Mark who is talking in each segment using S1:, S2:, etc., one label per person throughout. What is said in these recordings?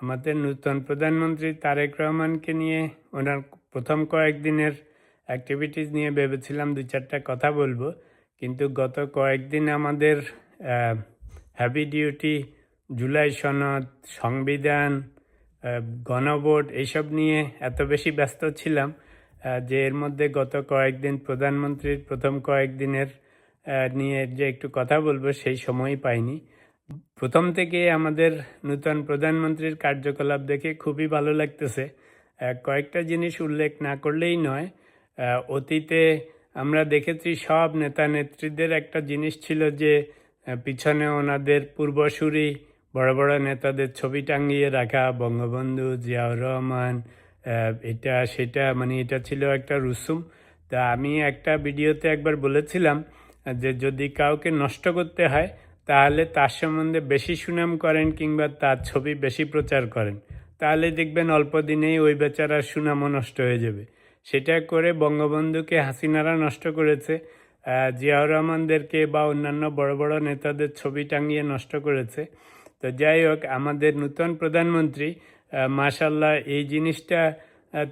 S1: আমাদের নূতন প্রধানমন্ত্রী তারেক রহমানকে নিয়ে ওনার প্রথম কয়েকদিনের অ্যাক্টিভিটিস নিয়ে ভেবেছিলাম 2-4টা কথা বলবো, কিন্তু গত কয়েকদিন আমাদের হেভি ডিউটি জুলাই সনদ, সংবিধান, গণভোট এইসব নিয়ে এত বেশি ব্যস্ত ছিলাম যে এর মধ্যে গত কয়েকদিন প্রধানমন্ত্রীর প্রথম কয়েকদিনের নিয়ে যে একটু কথা বলবো সেই সময়ই পাইনি। প্রথম থেকে আমাদের নূতন প্রধানমন্ত্রীর কার্যকলাপ দেখে খুবই ভালো লাগতেছে। কয়েকটা জিনিস উল্লেখ না করলেই নয়। অতীতে আমরা দেখেছি সব নেতা নেত্রীদের একটা জিনিস ছিল যে পিছনে ওনাদের পূর্বসূরি বড় বড় নেতাদের ছবি টাঙিয়ে রাখা, বঙ্গবন্ধু, জিয়াউর রহমান, এটা সেটা, মানে এটা ছিল একটা রুসুম। তা আমি একটা ভিডিওতে একবার বলেছিলাম যে যদি কাউকে নষ্ট করতে হয় তাহলে তার সম্বন্ধে বেশি সুনাম করেন কিংবা তার ছবি বেশি প্রচার করেন, তাহলে দেখবেন অল্প দিনেই ওই বেচারার সুনামও নষ্ট হয়ে যাবে। সেটা করে বঙ্গবন্ধুকে হাসিনারা নষ্ট করেছে, জিয়াউর রহমানদেরকে বা অন্যান্য বড় বড় নেতাদের ছবি টাঙিয়ে নষ্ট করেছে। তো যাই হোক, আমাদের নূতন প্রধানমন্ত্রী মাশাল্লাহ এই জিনিসটা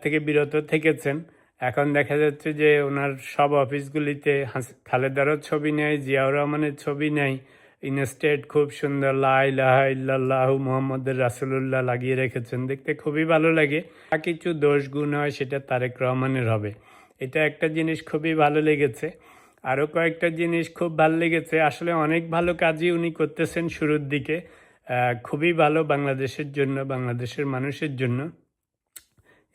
S1: থেকে বিরত থেকেছেন। এখন দেখা যাচ্ছে যে ওনার সব অফিসগুলিতে খালেদারও ছবি নেই, জিয়াউর রহমানের ছবি নেই, ইনস্টেড খুব সুন্দর লা ইলাহা ইল্লাল্লাহু মুহাম্মদুর রাসূলুল্লাহ লাগিয়ে রেখেছেন, দেখতে খুবই ভালো লাগে। কিছু দোষ গুণ হয় সেটা তারেক রহমানের হবে, এটা একটা জিনিস খুবই ভালো লেগেছে। আরও কয়েকটা জিনিস খুব ভালো লেগেছে, আসলে অনেক ভালো কাজই উনি করতেছেন শুরুর দিকে, খুবই ভালো বাংলাদেশের জন্য, বাংলাদেশের মানুষের জন্য।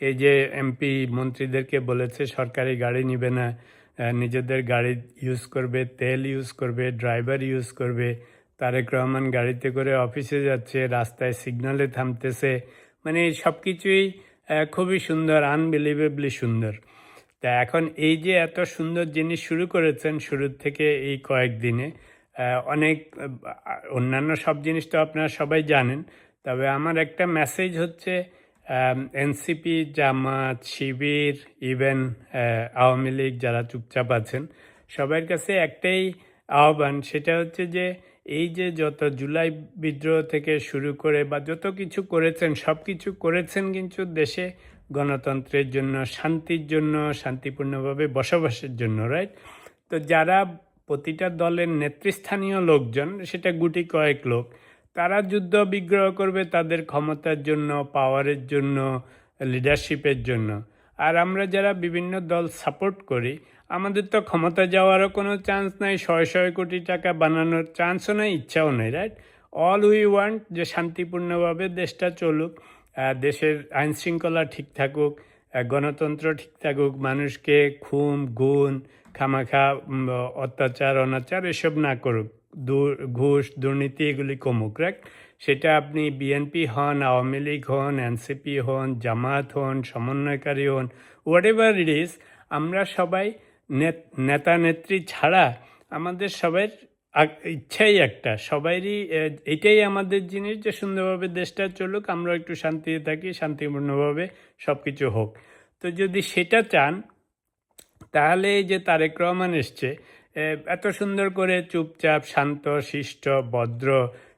S1: এই যে এমপি মন্ত্রীদেরকে বলেছে সরকারি গাড়ি নিবে না, নিজেদের গাড়ি ইউজ করবে, তেল ইউজ করবে, ড্রাইভার ইউজ করবে। তারেক রহমান গাড়িতে করে অফিসে যাচ্ছে, রাস্তায় সিগন্যালে থামতেছে, মানে সব কিছুই খুবই সুন্দর, আনবিলিভেবলি সুন্দর। তা এখন এই যে এত সুন্দর জিনিস শুরু করেছেন শুরুর থেকে এই কয়েকদিনে, অনেক অন্যান্য সব জিনিস তো আপনারা সবাই জানেন, তবে আমার একটা মেসেজ হচ্ছে এনসিপি, জামাত, শিবির, ইভেন আওয়ামী লীগ যারা চুপচাপ আছেন সবার কাছে একটাই আহ্বান, সেটা হচ্ছে যে এই যে যত জুলাই বিদ্রোহ থেকে শুরু করে বা যত কিছু করেছেন সব কিছু করেছেন কিন্তু দেশে গণতন্ত্রের জন্য, শান্তির জন্য, শান্তিপূর্ণভাবে বসবাসের জন্য, রাইট? তো যারা প্রতিটা দলের নেতৃস্থানীয় লোকজন, সেটা গুটি কয়েক লোক, তারা যুদ্ধ বিগ্রহ করবে তাদের ক্ষমতার জন্য, পাওয়ারের জন্য, লিডারশিপের জন্য। আর আমরা যারা বিভিন্ন দল সাপোর্ট করি, আমাদের তো ক্ষমতা যাওয়ারও কোনো চান্স নাই, 100 কোটি টাকা বানানোর চান্সও নাই, ইচ্ছাও নেই, রাইট? অল উই ওয়ান্ট যে শান্তিপূর্ণভাবে দেশটা চলুক, দেশের আইন শৃঙ্খলা ঠিক থাকুক, গণতন্ত্র ঠিক থাকুক, মানুষকে খুন গুণ, খামাখা অত্যাচার অনাচার এসব না করুক, ঘুষ দুর্নীতি এগুলি কমুক, রাইট? সেটা আপনি বিএনপি হন, আওয়ামী লীগ হন, এনসিপি হন, জামাত হন, সমন্বয়কারী হন, হোয়াট এভার ইট ইজ, আমরা সবাই নেতা নেত্রী ছাড়া আমাদের সবার ইচ্ছাই একটা, সবারই এটাই আমাদের জিনিস যে সুন্দরভাবে দেশটা চলুক, আমরা একটু শান্তিতে থাকি, শান্তিপূর্ণভাবে সব কিছু হোক। তো যদি সেটা চান তাহলে এই যে তারেক রহমান এসছে, এত সুন্দর করে চুপচাপ শান্ত শিষ্ট ভদ্র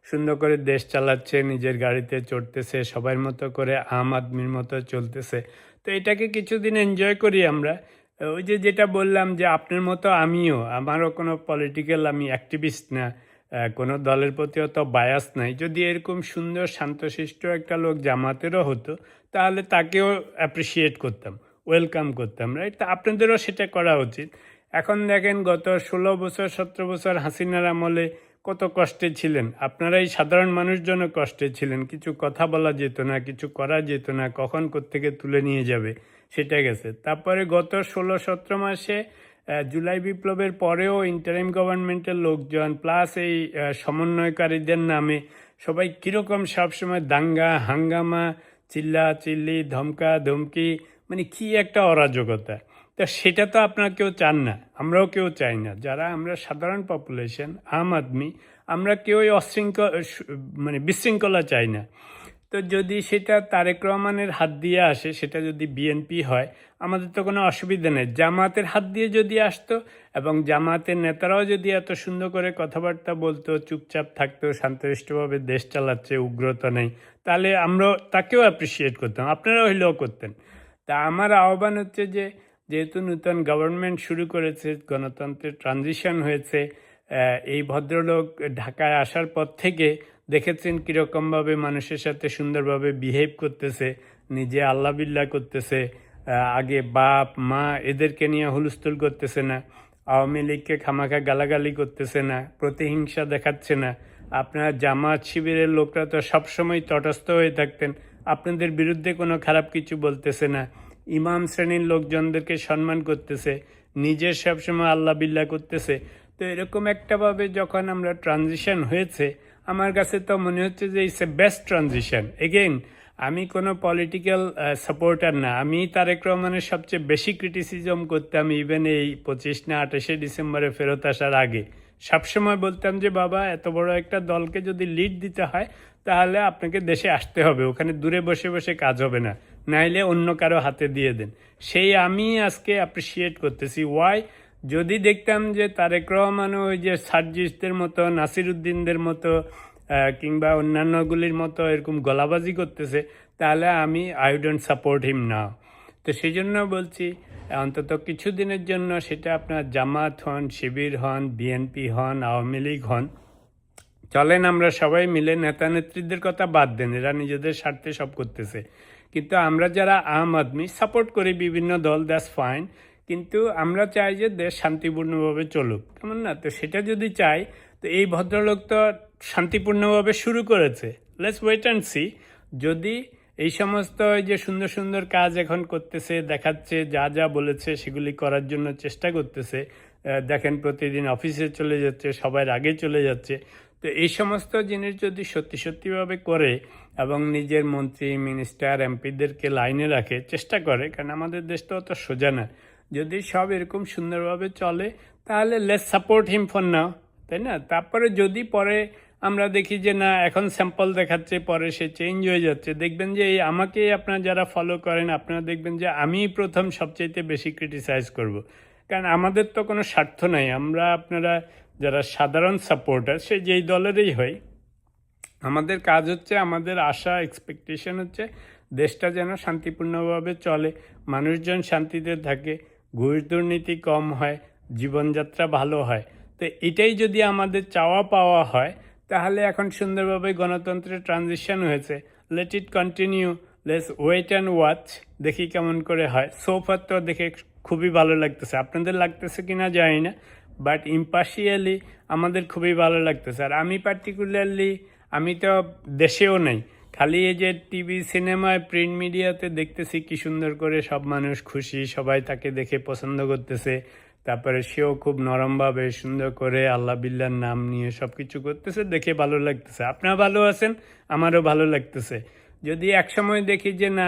S1: সুন্দর করে দেশ চালাচ্ছে, নিজের গাড়িতে চড়তেছে, সবার মতো করে আম আদমির মতো চলতেছে। তো এটাকে কিছুদিন এনজয় করি আমরা। ওই যে যেটা বললাম যে আপনার মতো আমিও, আমারও কোনো পলিটিক্যাল, আমি অ্যাক্টিভিস্ট না, কোনো দলের প্রতি অত বায়াস নাই। যদি এরকম সুন্দর শান্তশিষ্ট একটা লোক জামাতেরও হতো তাহলে তাকেও অ্যাপ্রিসিয়েট করতাম, ওয়েলকাম করতাম, রাইট? তা আপনাদেরও সেটা করা উচিত। এখন দেখেন গত 16 বছর 17 বছর হাসিনার আমলে কত কষ্টে ছিলেন আপনারাই, সাধারণ মানুষজনও কষ্টে ছিলেন, কিছু কথা বলা যেত না, কিছু করা যেত না, কখন কোত্থেকে তুলে নিয়ে যাবে সেটা গেছে। তারপরে গত 16-17 মাসে জুলাই বিপ্লবের পরেও ইন্টারিম গভর্নমেন্টের লোকজন প্লাস এই সমন্বয়কারীদের নামে সবাই কীরকম সবসময় দাঙ্গা হাঙ্গামা, চিল্লা চিল্লি, ধমকা ধমকি, মানে কি একটা অরাজকতা। তা সেটা তো আপনারা কেউ চান না, আমরাও কেউ চাই না, যারা আমরা সাধারণ পপুলেশন, আম আদমি, আমরা কেউই মানে বিশৃঙ্খলা চাই না। তো যদি সেটা তারেক রহমানের হাত দিয়ে আসে, সেটা যদি বিএনপি হয়, আমাদের তো কোনো অসুবিধা নেই। জামাতের হাত দিয়ে যদি আসতো এবং জামাতের নেতারাও যদি এত সুন্দর করে কথাবার্তা বলতো, চুপচাপ থাকতো, শান্তশিষ্টভাবে দেশ চালাচ্ছে, উগ্রতা নেই, তাহলে আমরা তাকেও অ্যাপ্রিসিয়েট করতাম, আপনারা হইলেও করতেন। তা আমার আহ্বান হচ্ছে যে যেহেতু নূতন গভর্নমেন্ট শুরু করেছে, গণতন্ত্রের ট্রানজিশন হয়েছে, এই ভদ্রলোক ঢাকায় আসার পর থেকে দেখেছেন কীরকমভাবে মানুষের সাথে সুন্দরভাবে বিহেভ করতেছে, নিজে আল্লাহ বিল্লাহ করতেছে, আগে বাপ মা এদেরকে নিয়ে হুলস্থুল করতেছে না, আওয়ামী লীগকে খামাখা গালাগালি করতেছে না, প্রতিহিংসা দেখাচ্ছে না। আপনার জামাত শিবিরের লোকরা তো সবসময় তটস্থ হয়ে থাকতেন, আপনাদের বিরুদ্ধে কোনো খারাপ কিছু বলতেছে না, ইমাম শ্রেণীর লোকজনদেরকে সম্মান করতেছে, নিজের সবসময় আল্লাহ বিল্লাহ করতেছে। তো এরকম একটাভাবে যখন আমরা ট্রানজিশন হয়েছে, আমার কাছে তো মনে হচ্ছে যে it's a best transition. Again আমি কোনো পলিটিক্যাল সাপোর্টার না, আমি তারেক রহমানের সবচেয়ে বেশি ক্রিটিসিজম করতাম ইভেন এই 25 না 28শে ডিসেম্বরে ফেরত আসার আগে। সবসময় বলতাম যে বাবা, এত বড় একটা দলকে যদি লিড দিতে হয় তাহলে আপনাকে দেশে আসতে হবে, ওখানে দূরে বসে বসে কাজ হবে না, নাইলে অন্য কারো হাতে দিয়ে দেন। সেই আমি আজকে অ্যাপ্রিসিয়েট করতেছি। ওয়াই? যদি দেখতাম যে তারেক রহমানও ওই যে সার্জিসদের মতো, নাসির উদ্দিনদের মতো কিংবা অন্যান্যগুলির মতো এরকম গলাবাজি করতেছে, তাহলে আই ডোন্ট সাপোর্ট হিম নাও। তো সেই জন্য বলছি, অন্তত কিছুদিনের জন্য, সেটা আপনার জামাত হন, শিবির হন, বিএনপি হন, আওয়ামী লীগ হন, চলেন আমরা সবাই মিলে, নেতা নেত্রীদের কথা বাদ দেন, এরা নিজেদের স্বার্থে সব করতেছে, কিন্তু আমরা যারা আম আদমি সাপোর্ট করি বিভিন্ন দল, দ্যাটস ফাইন, কিন্তু আমরা চাই যে দেশ শান্তিপূর্ণভাবে চলুক, কেমন না? তো সেটা যদি চাই, তো এই ভদ্রলোক তো শান্তিপূর্ণভাবে শুরু করেছে, লেটস ওয়েট অ্যান্ড সি। যদি এই সমস্ত যে সুন্দর সুন্দর কাজ এখন করতেছে, দেখাচ্ছে, যা যা বলেছে সেগুলি করার জন্য চেষ্টা করতেছে, দেখেন প্রতিদিন অফিসে চলে যাচ্ছে, সবার আগে চলে যাচ্ছে, তো এই সমস্ত জিনিস যদি সত্যি সত্যিভাবে করে এবং নিজের মন্ত্রী মিনিস্টার এমপিদেরকে লাইনে রাখে, চেষ্টা করে, কারণ আমাদের দেশ তো অত সোজা না, যদি সব এরকম সুন্দরভাবে চলে তাহলে let's support him for now, তাই না? তারপরে যদি পরে আমরা দেখি যে না, এখন স্যাম্পল দেখাচ্ছে, পরে সে চেঞ্জ হয়ে যাচ্ছে, দেখবেন যে এই আমাকে আপনারা যারা ফলো করেন, আপনারা দেখবেন যে আমি প্রথম সবচাইতে বেশি ক্রিটিসাইজ করব, কারণ আমাদের তো কোনো স্বার্থ নাই, আমরা আপনারা যারা সাধারণ সাপোর্টার, সে যেই দলেরই হয়, আমাদের কাজ হচ্ছে, আমাদের আশা এক্সপেকটেশন হচ্ছে দেশটা যেন শান্তিপূর্ণভাবে চলে, মানুষজন শান্তিতে থাকে, ঘুষ দুর্নীতি কম হয়, জীবনযাত্রা ভালো হয়। তো এটাই যদি আমাদের চাওয়া পাওয়া হয়, তাহলে এখন সুন্দরভাবে গণতন্ত্রের ট্রানজিশন হয়েছে, let it continue, let's wait and watch, দেখি কেমন করে হয়। সোফার তো দেখে খুবই ভালো লাগতেছে, আপনাদের লাগতেছে কিনা জানি না, বাট ইম্পার্শিয়ালি আমাদের খুবই ভালো লাগতেছে। আর আমি পার্টিকুলারলি, আমি তো দেশেও নেই, খালি এই যে টিভি সিনেমায় প্রিন্ট মিডিয়াতে দেখতেছি কি সুন্দর করে সব মানুষ খুশি, সবাই তাকে দেখে পছন্দ করতেছে, তারপরে সেও খুব নরমভাবে সুন্দর করে আল্লাহ বিল্লার নাম নিয়ে সব কিছু করতেছে, দেখে ভালো লাগতেছে। আপনারা ভালো আছেন, আমারও ভালো লাগতেছে। যদি একসময় দেখি যে না,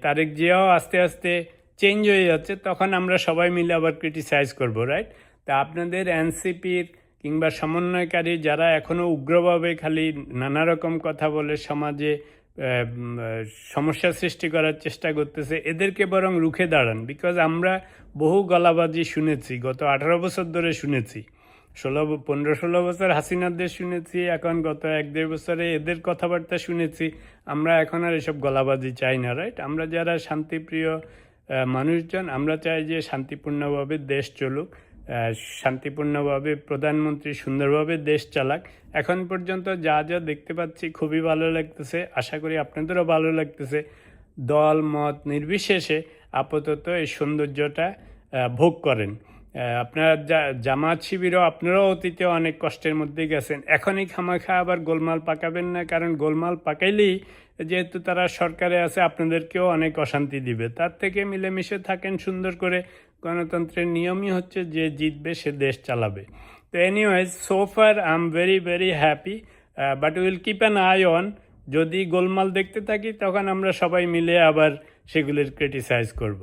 S1: তারেক জিয়াও আস্তে আস্তে চেঞ্জ হয়ে যাচ্ছে, তখন আমরা সবাই মিলে আবার ক্রিটিসাইজ করবো, রাইট? তা আপনাদের এনসিপির কিংবা সমন্বয়কারী যারা এখনও উগ্রভাবে খালি নানা রকম কথা বলে সমাজে সমস্যা সৃষ্টি করার চেষ্টা করতেছে, এদেরকে বরং রুখে দাঁড়ান। বিকজ আমরা বহু গলাবাজি শুনেছি, গত 18 বছর ধরে শুনেছি, 15-16 বছর হাসিনাদের শুনেছি, এখন গত 1-1.5 বছরে এদের কথাবার্তা শুনেছি। আমরা এখন আর এসব গলাবাজি চাই না, রাইট? আমরা যারা শান্তিপ্রিয় মানুষজন, আমরা চাই যে শান্তিপূর্ণভাবে দেশ চলুক, শান্তিপূর্ণভাবে প্রধানমন্ত্রী সুন্দরভাবে দেশ চালাক। এখন পর্যন্ত যা যা দেখতে পাচ্ছি খুবই ভালো লাগতেছে, আশা করি আপনাদেরও ভালো লাগতেছে। দল মত নির্বিশেষে আপাতত এই সৌন্দর্যটা ভোগ করেন। আপনারা জামাত শিবিরও আপনারাও অতীতে অনেক কষ্টের মধ্যে গেছেন, এখনই খামাখা আবার গোলমাল পাকাবেন না, কারণ গোলমাল পাকাইলেই যেহেতু তারা সরকারে আছে আপনাদেরকেও অনেক অশান্তি দিবে। তার থেকে মিলেমিশে থাকেন সুন্দর করে, গণতন্ত্রের নিয়মই হচ্ছে যে জিতবে সে দেশ চালাবে। তো anyways, so far I am very very happy, but will keep an I on. যদি গোলমাল দেখতে থাকি তখন আমরা সবাই মিলে আবার সেগুলির ক্রিটিসাইজ করব।